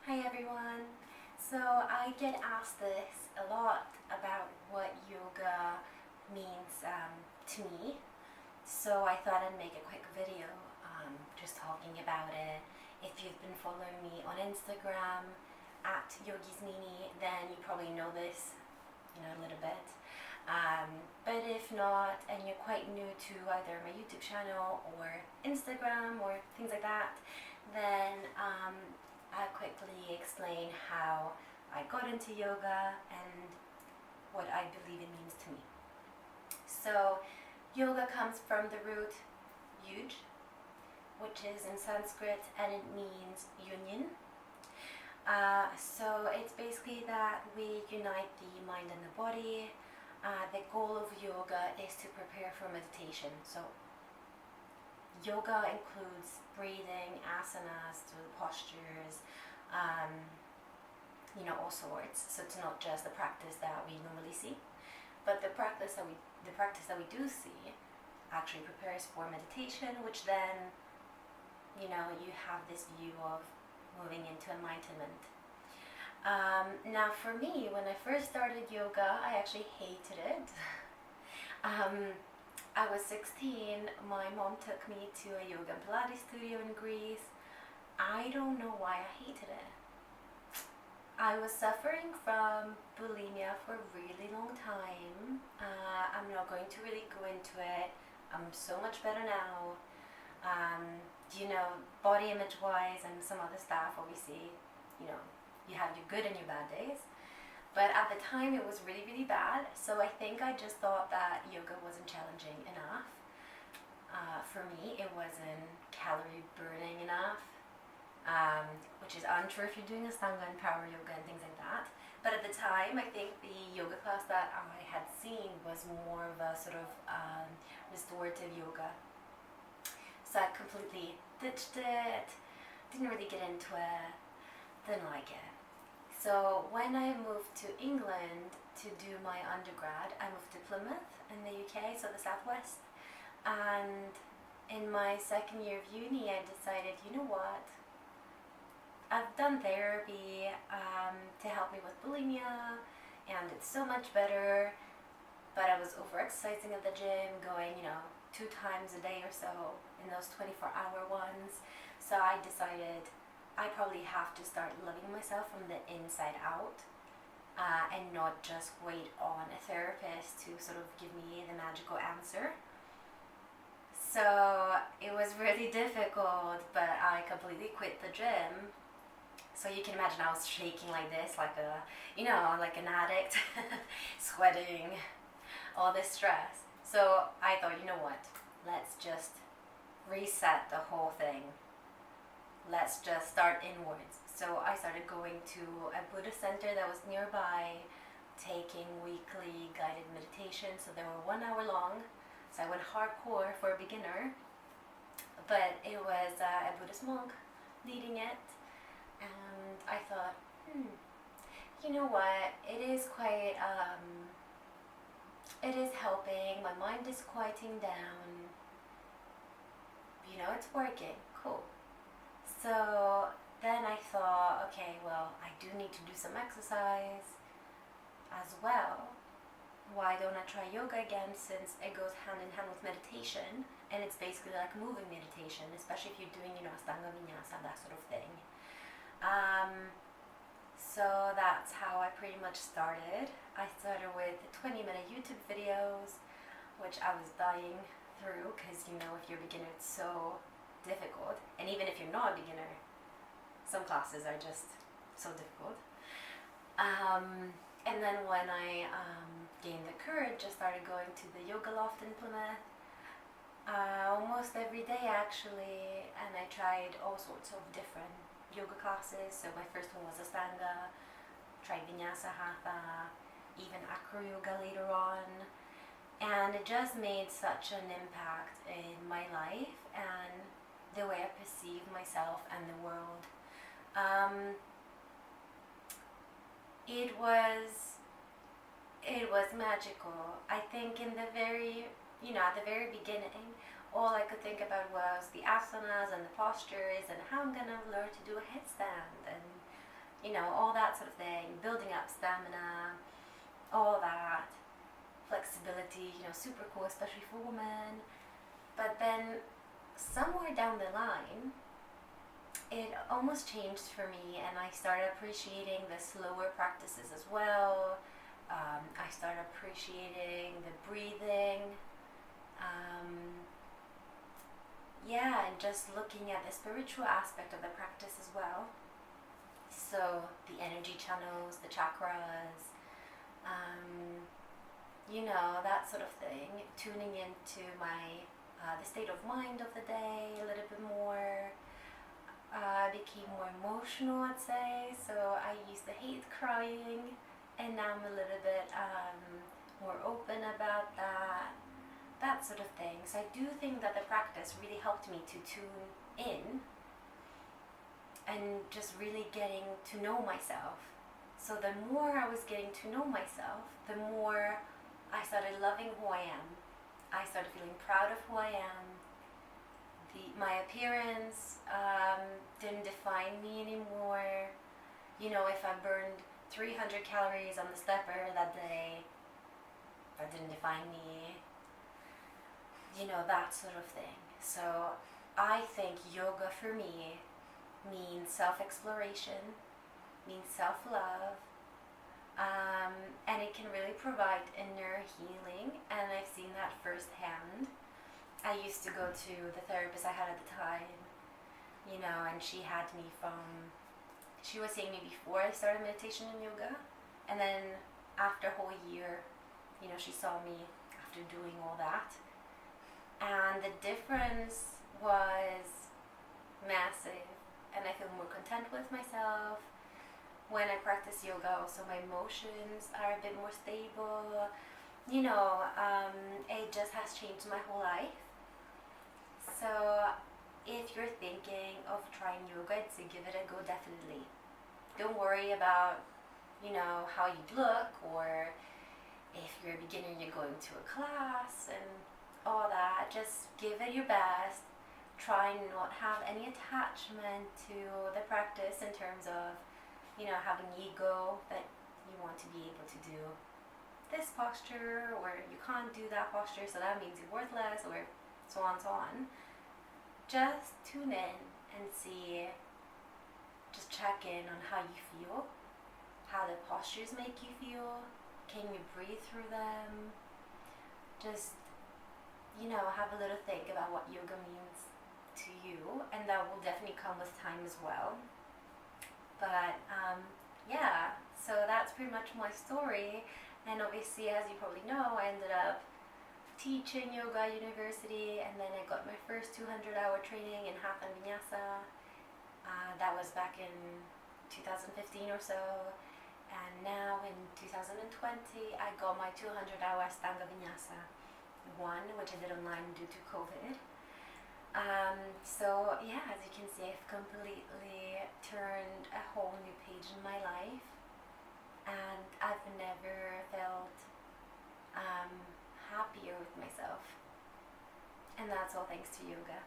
Hi everyone. So I get asked this a lot about what yoga means to me. So I thought I'd make a quick video just talking about it. If you've been following me on Instagram at Ismini, then you probably know this, a little bit. But if not, and you're quite new to either my YouTube channel or Instagram or things like that, then I'll quickly explain how I got into yoga and what I believe it means to me. So, yoga comes from the root yuj, which is in Sanskrit, and it means union. So it's basically that we unite the mind and the body. The goal of yoga is to prepare for meditation. So yoga includes breathing, asanas, the postures, all sorts. So it's not just the practice that we normally see, but the practice that we do see actually prepares for meditation, which then, you have this view of moving into enlightenment. Now for me, when I first started yoga, I actually hated it. I was 16, my mom took me to a yoga and Pilates studio in Greece. I don't know why I hated it. I was suffering from bulimia for a really long time. I'm not going to really go into it. I'm so much better now. Body image wise and some other stuff, obviously, you have your good and your bad days. But at the time it was really, really bad. So I think I just thought that yoga wasn't challenging enough. For me, it wasn't calorie burning enough, which is untrue if you're doing Ashtanga and power yoga and things like that. But at the time, I think the yoga class that I had seen was more of a sort of restorative yoga. So I completely ditched it, didn't really get into it, didn't like it. So when I moved to England to do my undergrad, I moved to Plymouth in the UK, so the southwest. And in my second year of uni, I decided, you know what? I've done therapy to help me with bulimia, and it's so much better. But I was overexercising at the gym, going, 2 times a day or so in those 24-hour ones. So I decided I probably have to start loving myself from the inside out, and not just wait on a therapist to sort of give me the magical answer. So it was really difficult, but I completely quit the gym. So you can imagine I was shaking like this, like like an addict, sweating, all this stress. So I thought, you know what, let's just reset the whole thing. Let's just start inwards. So I started going to a Buddhist center that was nearby, taking weekly guided meditations. So they were 1 hour long. So I went hardcore for a beginner, but it was a Buddhist monk leading it. And I thought, you know what, it is quite, it is helping, my mind is quieting down, it's working, cool. So then I thought, okay, well, I do need to do some exercise as well. Why don't I try yoga again, since it goes hand in hand with meditation, and it's basically like moving meditation, especially if you're doing, Ashtanga Vinyasa, that sort of thing. So that's how I pretty much started. I started with 20-minute YouTube videos, which I was dying through, because if you're a beginner, it's so difficult. And even if you're not a beginner, some classes are just so difficult. And then when I gained the courage, I started going to the yoga loft in Plymouth almost every day actually, and I tried all sorts of different yoga classes. So my first one was Ashtanga, tried Vinyasa Hatha, even Acro Yoga later on, and it just made such an impact in my life and the way I perceive myself and the world. It was magical. I think in the very, at the very beginning, all I could think about was the asanas and the postures and how I'm gonna learn to do a headstand and all that sort of thing, building up stamina, all that, flexibility, super cool, especially for women. But then somewhere down the line, it almost changed for me, and I started appreciating the slower practices as well. I started appreciating the breathing. And just looking at the spiritual aspect of the practice as well. So the energy channels, the chakras, that sort of thing. Tuning into my the state of mind of the day a little bit more. I became more emotional, I'd say. So I used to hate crying, and now I'm a little bit more open about that sort of thing. So I do think that the practice really helped me to tune in and just really getting to know myself. So the more I was getting to know myself, the more I started loving who I am. I started feeling proud of who I am. My appearance didn't define me anymore. If I burned 300 calories on the stepper that day, that didn't define me. That sort of thing. So I think yoga for me means self-exploration, means self-love, and it can really provide inner healing, and I've seen that firsthand. I used to go to the therapist I had at the time, and she was seeing me before I started meditation and yoga, and then after a whole year, she saw me after doing all that, and the difference was massive, and I feel more content with myself when I practice yoga. Also, my emotions are a bit more stable. It just has changed my whole life. So if you're thinking of trying yoga, I'd say give it a go, definitely. Don't worry about, how you look, or if you're a beginner and you're going to a class and all that. Just give it your best. Try and not have any attachment to the practice in terms of, having ego that you want to be able to do this posture, or you can't do that posture, so that means you're worthless, or so on, so on. Just tune in and see, just check in on how you feel, how the postures make you feel, can you breathe through them, just, have a little think about what yoga means to you, and that will definitely come with time as well. But, so that's pretty much my story, and obviously, as you probably know, I ended up teaching yoga at university, and then I got my first 200-hour training in Hatha and Vinyasa. That was back in 2015 or so, and now in 2020 I got my 200-hour Stanga Vinyasa one, which I did online due to COVID. So as you can see, I've completely turned a whole new page in my life, and I've never felt happier with myself, and that's all thanks to yoga.